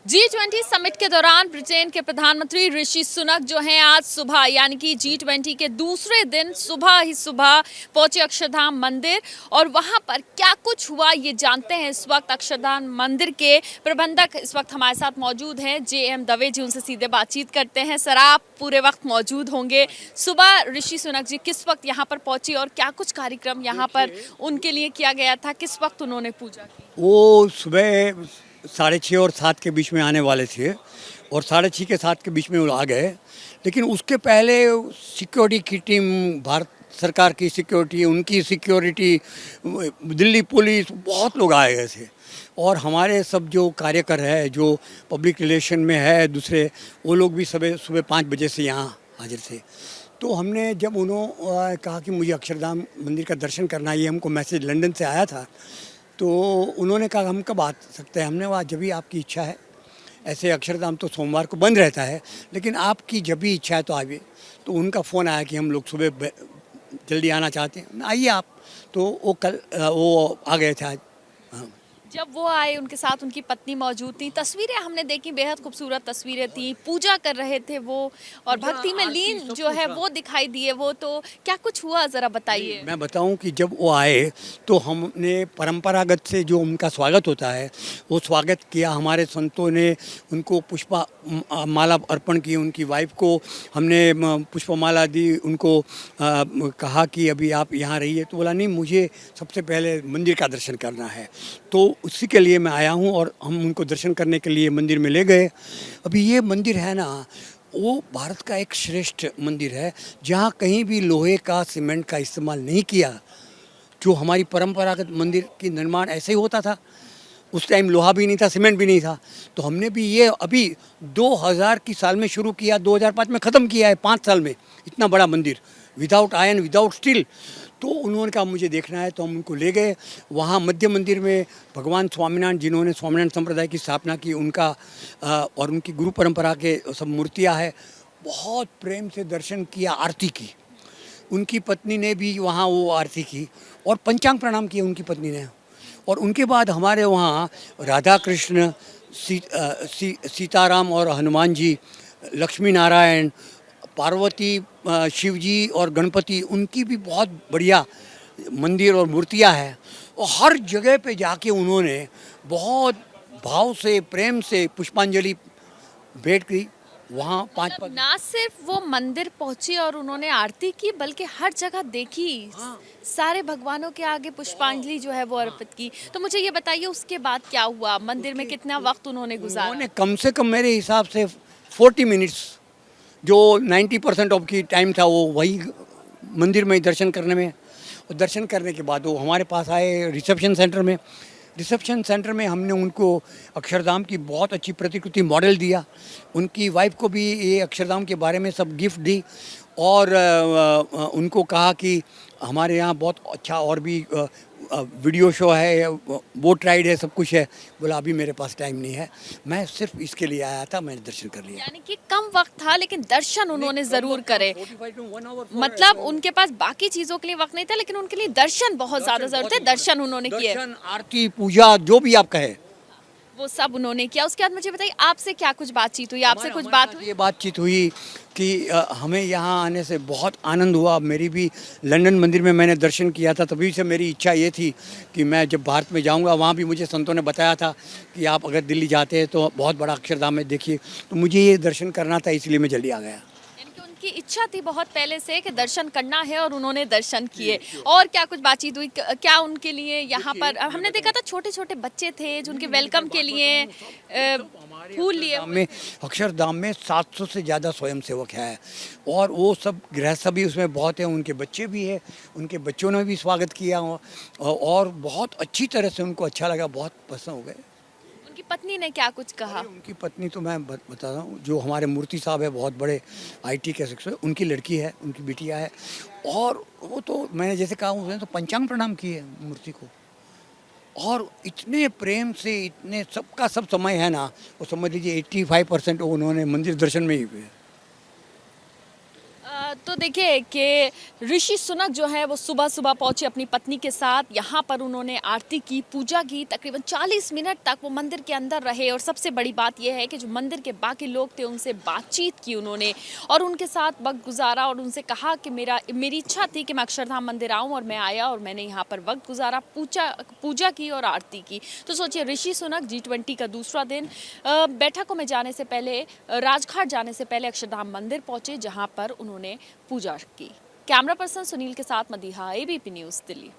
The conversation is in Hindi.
G20 समिट के दौरान ब्रिटेन के प्रधानमंत्री ऋषि सुनक जो हैं आज सुबह यानी कि G20 के दूसरे दिन सुबह पहुंचे अक्षरधाम मंदिर और वहां पर क्या कुछ हुआ ये जानते हैं। इस वक्त अक्षरधाम मंदिर के प्रबंधक इस वक्त हमारे साथ मौजूद हैं, JM दवे जी, उनसे सीधे बातचीत करते हैं। सर, आप पूरे वक्त मौजूद होंगे। सुबह ऋषि सुनक जी किस वक्त यहाँ पर पहुंचे और क्या कुछ कार्यक्रम यहाँ पर उनके लिए किया गया था, किस वक्त उन्होंने पूजा की? वो सुबह 6:30 और 7 के बीच में आने वाले थे और 6:30 के 7 के बीच में वो आ गए। लेकिन उसके पहले सिक्योरिटी की टीम, भारत सरकार की सिक्योरिटी, उनकी सिक्योरिटी, दिल्ली पुलिस, बहुत लोग आए गए थे। और हमारे सब जो कार्यकर है, जो पब्लिक रिलेशन में है दूसरे, वो लोग भी सुबह 5 बजे से यहाँ हाजिर थे। तो हमने जब उन्होंने कहा कि मुझे अक्षरधाम मंदिर का दर्शन करना है, ये हमको मैसेज लंदन से आया था, तो उन्होंने कहा हम कब आ सकते हैं। हमने कहा जब भी आपकी इच्छा है। ऐसे अक्षरधाम तो सोमवार को बंद रहता है, लेकिन आपकी जब भी इच्छा है तो आइए। तो उनका फ़ोन आया कि हम लोग सुबह जल्दी आना चाहते हैं, आइए आप। तो वो कल वो आ गए थे आज। हाँ। जब वो आए उनके साथ उनकी पत्नी मौजूद थी, तस्वीरें हमने देखी, बेहद खूबसूरत तस्वीरें थी, पूजा कर रहे थे वो और भक्ति में लीन जो है वो दिखाई दिए। वो तो क्या कुछ हुआ जरा बताइए। मैं बताऊं कि जब वो आए तो हमने परंपरागत से जो उनका स्वागत होता है वो स्वागत किया। हमारे संतों ने उनको पुष्पा माला अर्पण की, उनकी वाइफ को हमने पुष्पमाला दी, उनको कहा कि अभी आप यहाँ रहिए। तो बोला नहीं, मुझे सबसे पहले मंदिर का दर्शन करना है। तो उसी के लिए मैं आया हूँ और हम उनको दर्शन करने के लिए मंदिर में ले गए। अभी ये मंदिर है ना, वो भारत का एक श्रेष्ठ मंदिर है जहाँ कहीं भी लोहे का, सीमेंट का इस्तेमाल नहीं किया। जो हमारी परंपरागत मंदिर की निर्माण ऐसे ही होता था। उस टाइम लोहा भी नहीं था, सीमेंट भी नहीं था। तो हमने भी ये अभी 2000 की साल में शुरू किया, 2005 में ख़त्म किया है। 5 साल में इतना बड़ा मंदिर, विदाउट आयरन, विदाउट स्टील। तो उन्होंने कहा मुझे देखना है, तो हम उनको ले गए। वहाँ मध्य मंदिर में भगवान स्वामीनारायण, जिन्होंने स्वामीनारायण संप्रदाय की स्थापना की, उनका और उनकी गुरु परंपरा के सब मूर्तियाँ हैं। बहुत प्रेम से दर्शन किया, आरती की। उनकी पत्नी ने भी वहाँ वो आरती की और पंचांग प्रणाम किया उनकी पत्नी ने। और उनके बाद हमारे वहाँ राधा कृष्ण, सीताराम और हनुमान जी, लक्ष्मी नारायण, पार्वती, शिव जी और गणपति, उनकी भी बहुत बढ़िया मंदिर और मूर्तियाँ हैं। और हर जगह पे जाके उन्होंने बहुत भाव से, प्रेम से पुष्पांजलि भेंट की। वहाँ मतलब ना सिर्फ वो मंदिर पहुंची और उन्होंने आरती की, बल्कि हर जगह देखी। हाँ। सारे भगवानों के आगे पुष्पांजलि जो है वो अर्पित की। तो मुझे ये बताइए उसके बाद क्या हुआ, मंदिर में कितना वक्त उन्होंने गुजारा? उन्होंने कम से कम मेरे हिसाब से 40 मिनट्स, जो 90% ऑफ की टाइम था वो वही मंदिर में ही दर्शन करने में। और दर्शन करने के बाद वो हमारे पास आए रिसेप्शन सेंटर में। रिसेप्शन सेंटर में हमने उनको अक्षरधाम की बहुत अच्छी प्रतिकृति मॉडल दिया। उनकी वाइफ को भी ये अक्षरधाम के बारे में सब गिफ्ट दी और उनको कहा कि हमारे यहाँ बहुत अच्छा और भी वीडियो शो है, बोट राइड है, सब कुछ है। बोला अभी मेरे पास टाइम नहीं है, मैं सिर्फ इसके लिए आया था, मैंने दर्शन कर लिया। यानी कि कम वक्त था लेकिन दर्शन उन्होंने जरूर करे। मतलब उनके पास बाकी चीजों के लिए वक्त नहीं था, लेकिन उनके लिए दर्शन बहुत ज्यादा जरूरत है। दर्शन उन्होंने किए, दर्शन, आरती, पूजा, जो भी आप कहे वो सब उन्होंने किया। उसके बाद मुझे बताइए आपसे क्या कुछ बातचीत हुई, आपसे कुछ बात हुई? ये बातचीत हुई कि हमें यहाँ आने से बहुत आनंद हुआ। मेरी भी लंदन मंदिर में मैंने दर्शन किया था, तभी से मेरी इच्छा ये थी कि मैं जब भारत में जाऊँगा, वहाँ भी मुझे संतों ने बताया था कि आप अगर दिल्ली जाते हैं तो बहुत बड़ा अक्षरधाम है, देखिए। तो मुझे ये दर्शन करना था, इसलिए मैं जल्दी आ गया। की इच्छा थी बहुत पहले से कि दर्शन करना है और उन्होंने दर्शन किए। और क्या कुछ बातचीत हुई, क्या उनके लिए यहाँ पर हमने देखा था छोटे छोटे बच्चे थे जो उनके वेलकम के लिए फूल लिए में अक्षरधाम में 700 से ज़्यादा स्वयंसेवक है और वो सब गृहस्थ भी उसमें बहुत हैं, उनके बच्चे भी हैं। उनके बच्चों ने भी स्वागत किया और बहुत अच्छी तरह से उनको अच्छा लगा, बहुत पसंद हो गए। पत्नी ने क्या कुछ कहा? उनकी पत्नी तो मैं बता रहा हूँ, जो हमारे मूर्ति साहब है, बहुत बड़े IT के सेक्टर, उनकी लड़की है, उनकी बिटिया है। और वो तो मैंने जैसे कहा, उसने तो पंचांग प्रणाम किए मूर्ति को। और इतने प्रेम से, इतने सबका सब समय है ना, वो समझ लीजिए 85% उन्होंने मंदिर दर्शन में ही हुए। तो देखिए कि ऋषि सुनक जो है वो सुबह सुबह पहुंचे अपनी पत्नी के साथ। यहाँ पर उन्होंने आरती की, पूजा की, तकरीबन 40 मिनट तक वो मंदिर के अंदर रहे। और सबसे बड़ी बात यह है कि जो मंदिर के बाकी लोग थे उनसे बातचीत की उन्होंने और उनके साथ वक्त गुजारा और उनसे कहा कि मेरी इच्छा थी कि मैं अक्षरधाम मंदिर आऊँ और मैं आया और मैंने यहाँ पर वक्त गुजारा, पूजा की और आरती की। तो सोचिए ऋषि सुनक G20 का दूसरा दिन बैठकों में जाने से पहले, राजघाट जाने से पहले अक्षरधाम मंदिर पहुंचे, जहां पर उन्होंने पूजा की। कैमरा पर्सन सुनील के साथ मदीहा, ABP न्यूज़, दिल्ली।